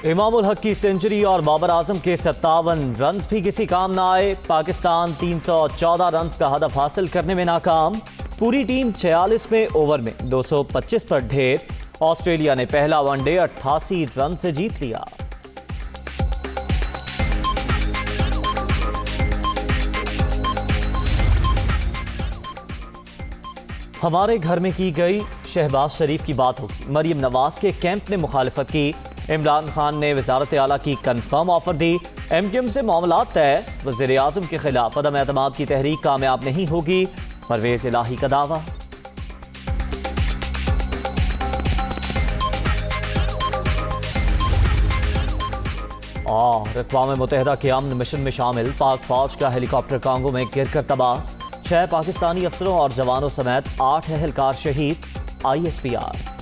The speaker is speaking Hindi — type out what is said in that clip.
इमामुल हक की सेंचुरी और बाबर आजम के 57 रन भी किसी काम ना आए। पाकिस्तान 314 रन का हदफ हासिल करने में नाकाम। पूरी टीम 46वें ओवर में 225 पर ढेर। ऑस्ट्रेलिया ने पहला वनडे 88 रन से जीत लिया। हमारे घर में की गई शहबाज शरीफ की बात होगी। मरीम नवाज के कैंप ने मुखालिफत की। इमरान खान ने वजारत आला की कंफर्म ऑफर दी। MQM से मामला तय। वज़ीर आज़म के खिलाफ अदम एतमाद की तहरीक कामयाब नहीं होगी। परवेज इलाही का दावा। और अक़वाम मुत्तहिदा के अमन मिशन में शामिल पाक फौज का हेलीकॉप्टर कांगो में गिरकर तबाह। 6 पाकिस्तानी अफसरों और जवानों समेत 8 एहलकार शहीद। ISPR।